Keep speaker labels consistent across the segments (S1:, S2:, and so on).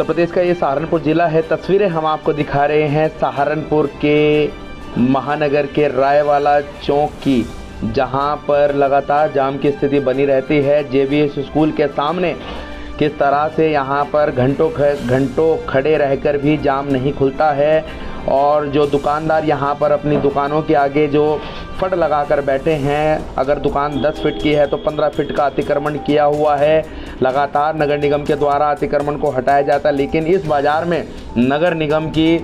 S1: उत्तर प्रदेश का ये सहारनपुर ज़िला है। तस्वीरें हम आपको दिखा रहे हैं सहारनपुर के महानगर के रायवाला चौक की, जहां पर लगातार जाम की स्थिति बनी रहती है। जेबीएस स्कूल के सामने किस तरह से यहां पर घंटों खड़े रहकर भी जाम नहीं खुलता है, और जो दुकानदार यहां पर अपनी दुकानों के आगे जो फट लगा कर बैठे हैं, अगर दुकान 10 फीट की है तो 15 फीट का अतिक्रमण किया हुआ है। लगातार नगर निगम के द्वारा अतिक्रमण को हटाया जाता है, लेकिन इस बाज़ार में नगर निगम की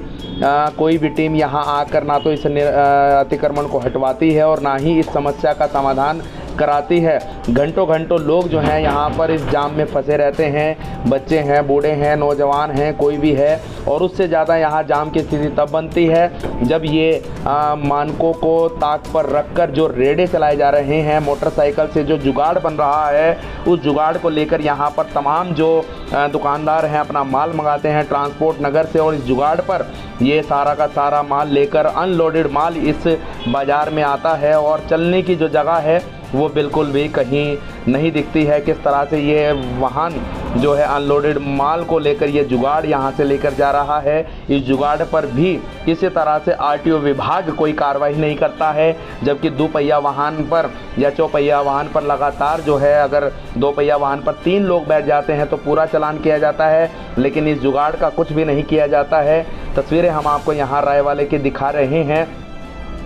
S1: कोई भी टीम यहां आकर ना तो इस अतिक्रमण को हटवाती है और ना ही इस समस्या का समाधान कराती है। घंटों लोग जो हैं यहाँ पर इस जाम में फंसे रहते हैं। बच्चे हैं, बूढ़े हैं, नौजवान हैं, कोई भी है। और उससे ज़्यादा यहाँ जाम की स्थिति तब बनती है जब ये मानकों को ताक पर रखकर जो रेड़े चलाए जा रहे हैं, मोटरसाइकिल से जो जुगाड़ बन रहा है, उस जुगाड़ को लेकर यहाँ पर तमाम जो दुकानदार हैं अपना माल मंगाते हैं ट्रांसपोर्ट नगर से, और इस जुगाड़ पर ये सारा का सारा माल लेकर अनलोडेड माल इस बाज़ार में आता है और चलने की जो जगह है वो बिल्कुल भी कहीं नहीं दिखती है। किस तरह से ये वाहन जो है अनलोडेड माल को लेकर ये जुगाड़ यहाँ से लेकर जा रहा है। इस जुगाड़ पर भी इसी तरह से आरटीओ विभाग कोई कार्रवाई नहीं करता है, जबकि दोपहिया वाहन पर या चौपहिया वाहन पर लगातार जो है, अगर दोपहिया वाहन पर 3 लोग बैठ जाते हैं तो पूरा चालान किया जाता है, लेकिन इस जुगाड़ का कुछ भी नहीं किया जाता है। तस्वीरें हम आपको यहाँ रायवाले की दिखा रहे हैं।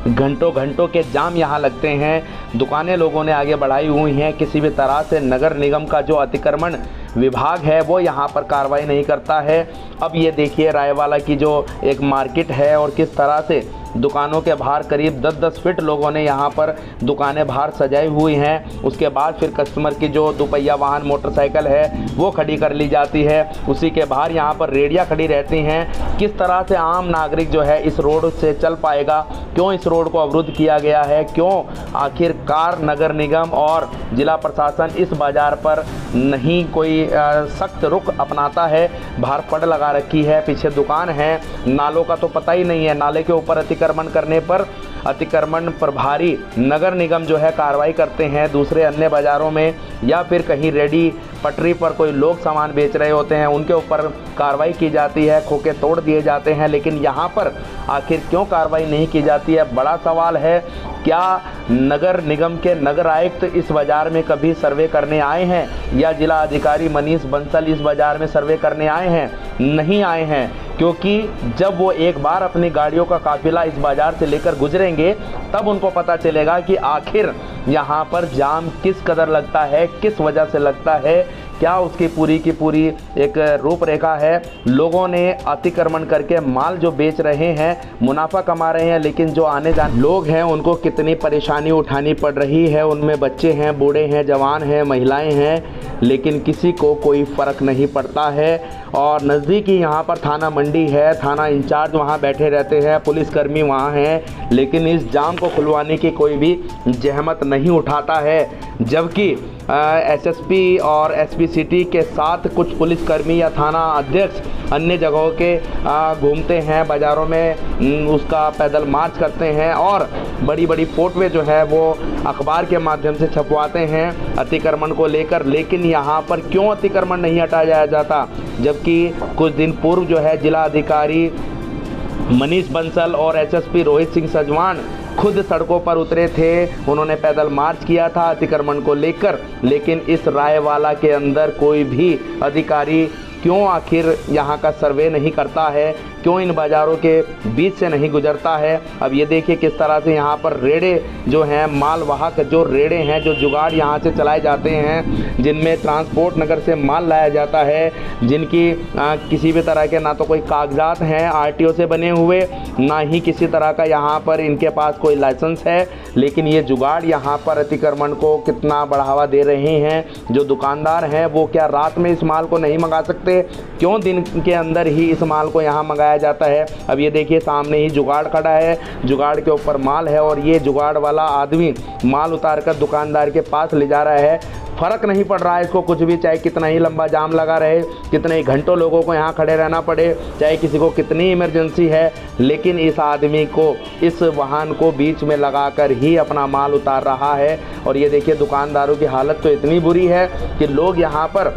S1: घंटों के जाम यहाँ लगते हैं। दुकानें लोगों ने आगे बढ़ाई हुई हैं। किसी भी तरह से नगर निगम का जो अतिक्रमण विभाग है वो यहाँ पर कार्रवाई नहीं करता है। अब ये देखिए रायवाला की जो एक मार्केट है और किस तरह से दुकानों के बाहर करीब 10-10 फीट लोगों ने यहाँ पर दुकानें बाहर सजाई हुई हैं। उसके बाद फिर कस्टमर की जो दोपहिया वाहन मोटरसाइकिल है वो खड़ी कर ली जाती है। उसी के बाहर यहाँ पर रेडियाँ खड़ी रहती हैं। किस तरह से आम नागरिक जो है इस रोड से चल पाएगा? क्यों इस रोड को अवरुद्ध किया गया है? क्यों आखिरकार नगर निगम और जिला प्रशासन इस बाज़ार पर नहीं कोई सख्त रुख अपनाता है? बाहर फड़ लगा रखी है, पीछे दुकान है, नालों का तो पता ही नहीं है। नाले के ऊपर अतिक्रमण करने पर अतिक्रमण प्रभारी नगर निगम जो है कार्रवाई करते हैं। दूसरे अन्य बाज़ारों में या फिर कहीं रेडी पटरी पर कोई लोग सामान बेच रहे होते हैं, उनके ऊपर कार्रवाई की जाती है, खोखे तोड़ दिए जाते हैं, लेकिन यहाँ पर आखिर क्यों कार्रवाई नहीं की जाती है? बड़ा सवाल है। क्या नगर निगम के नगर आयुक्त इस बाज़ार में कभी सर्वे करने आए हैं, या जिला अधिकारी मनीष बंसल इस बाज़ार में सर्वे करने आए हैं? नहीं आए हैं, क्योंकि जब वो एक बार अपनी गाड़ियों का काफिला इस बाज़ार से लेकर गुजरेंगे तब उनको पता चलेगा कि आखिर यहाँ पर जाम किस कदर लगता है, किस वजह से लगता है, क्या उसकी पूरी की पूरी एक रूपरेखा है। लोगों ने अतिक्रमण करके माल जो बेच रहे हैं, मुनाफा कमा रहे हैं, लेकिन जो आने जाने लोग हैं उनको कितनी परेशानी उठानी पड़ रही है। उनमें बच्चे हैं, बूढ़े हैं, जवान हैं, महिलाएं हैं, लेकिन किसी को कोई फ़र्क नहीं पड़ता है। और नज़दीकी यहाँ पर थाना मंडी है, थाना इंचार्ज वहाँ बैठे रहते हैं, पुलिसकर्मी वहाँ हैं, लेकिन इस जाम को खुलवाने की कोई भी जहमत नहीं उठाता है। जबकि एसएसपी और एसपी सिटी के साथ कुछ पुलिसकर्मी या थाना अध्यक्ष अन्य जगहों के घूमते हैं, बाज़ारों में उसका पैदल मार्च करते हैं और बड़ी बड़ी फोटोएं जो है वो अखबार के माध्यम से छपवाते हैं अतिक्रमण को लेकर। लेकिन यहाँ पर क्यों अतिक्रमण नहीं हटाया जाता? जबकि कुछ दिन पूर्व जो है जिला अधिकारी मनीष बंसल और एसएसपी रोहित सिंह सजवान खुद सड़कों पर उतरे थे। उन्होंने पैदल मार्च किया था अतिक्रमण को लेकर, लेकिन इस रायवाला के अंदर कोई भी अधिकारी क्यों आखिर यहाँ का सर्वे नहीं करता है? क्यों इन बाज़ारों के बीच से नहीं गुजरता है? अब ये देखिए किस तरह से यहाँ पर रेड़े जो हैं, माल वाहक जो रेड़े हैं, जो जुगाड़ यहाँ से चलाए जाते हैं, जिनमें ट्रांसपोर्ट नगर से माल लाया जाता है, जिनकी किसी भी तरह के ना तो कोई कागजात हैं आरटीओ से बने हुए, ना ही किसी तरह का यहाँ पर इनके पास कोई लाइसेंस है, लेकिन ये जुगाड़ यहाँ पर अतिक्रमण को कितना बढ़ावा दे रहे हैं। जो दुकानदार हैं वो क्या रात में इस माल को नहीं मंगा सकते? क्यों दिन के अंदर ही इस माल को यहाँ मंगाया जाता है? अब ये देखिए सामने ही जुगाड़ खड़ा है, जुगाड़ के ऊपर माल है और ये जुगाड़ वाला आदमी माल उतार कर दुकानदार के पास ले जा रहा है। फ़र्क नहीं पड़ रहा है इसको कुछ भी, चाहे कितना ही लंबा जाम लगा रहे, कितने ही घंटों लोगों को यहाँ खड़े रहना पड़े, चाहे किसी को कितनी इमरजेंसी है, लेकिन इस आदमी को इस वाहन को बीच में लगाकर ही अपना माल उतार रहा है। और ये देखिए दुकानदारों की हालत तो इतनी बुरी है कि लोग यहाँ पर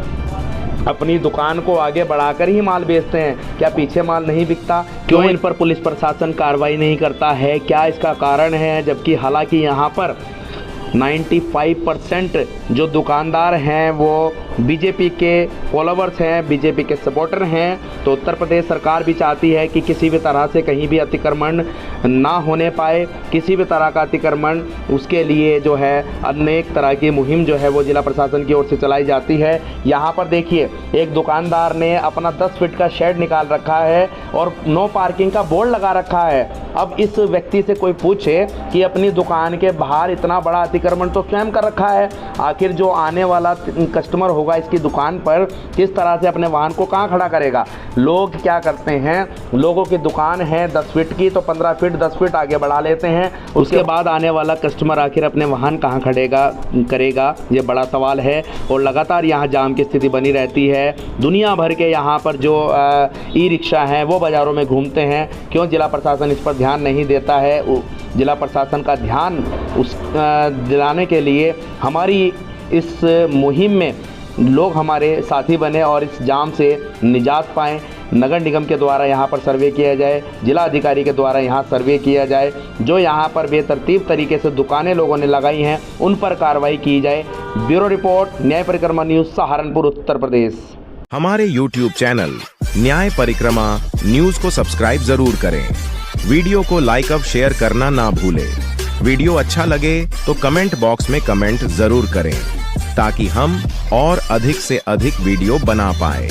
S1: अपनी दुकान को आगे बढ़ाकर ही माल बेचते हैं, क्या पीछे माल नहीं बिकता? क्यों इन पर पुलिस प्रशासन कार्रवाई नहीं करता है? क्या इसका कारण है? जबकि हालांकि यहाँ पर 95% जो दुकानदार हैं वो बीजेपी के फॉलोवर्स हैं, बीजेपी के सपोर्टर हैं। तो उत्तर प्रदेश सरकार भी चाहती है कि किसी भी तरह से कहीं भी अतिक्रमण ना होने पाए, किसी भी तरह का अतिक्रमण, उसके लिए जो है अनेक तरह की मुहिम जो है वो जिला प्रशासन की ओर से चलाई जाती है। यहाँ पर देखिए, एक दुकानदार ने अपना 10 फीट का शेड निकाल रखा है और नो पार्किंग का बोर्ड लगा रखा है। अब इस व्यक्ति से कोई पूछे कि अपनी दुकान के बाहर इतना बड़ा अतिक्रमण तो स्वयं कर रखा है, आखिर जो आने वाला कस्टमर होगा इसकी दुकान पर किस तरह से अपने वाहन को कहाँ खड़ा करेगा? लोग क्या करते हैं, लोगों की दुकान है 10 फीट की तो 15 फीट 10 फीट आगे बढ़ा लेते हैं, उसके बाद आने वाला कस्टमर आखिर अपने वाहन कहाँ करेगा, ये बड़ा सवाल है। और लगातार यहाँ जाम की स्थिति बनी रहती है। दुनिया भर के यहाँ पर जो ई रिक्शा हैं वो बाज़ारों में घूमते हैं। क्यों जिला प्रशासन इस पर ध्यान नहीं देता है? जिला प्रशासन का ध्यान दिलाने के लिए हमारी इस मुहिम में लोग हमारे साथी बने और इस जाम से निजात पाएं। नगर निगम के द्वारा यहाँ पर सर्वे किया जाए, जिला अधिकारी के द्वारा यहाँ सर्वे किया जाए, जो यहाँ पर बेतरतीब तरीके से दुकानें लोगों ने लगाई हैं उन पर कार्रवाई की जाए। ब्यूरो रिपोर्ट, न्याय परिक्रमा न्यूज़, सहारनपुर, उत्तर प्रदेश।
S2: हमारे YouTube चैनल न्याय परिक्रमा न्यूज़ को सब्सक्राइब जरूर करें। वीडियो को लाइक और शेयर करना ना भूलें। वीडियो अच्छा लगे तो कमेंट बॉक्स में कमेंट जरूर करें ताकि हम और अधिक से अधिक वीडियो बना पाए।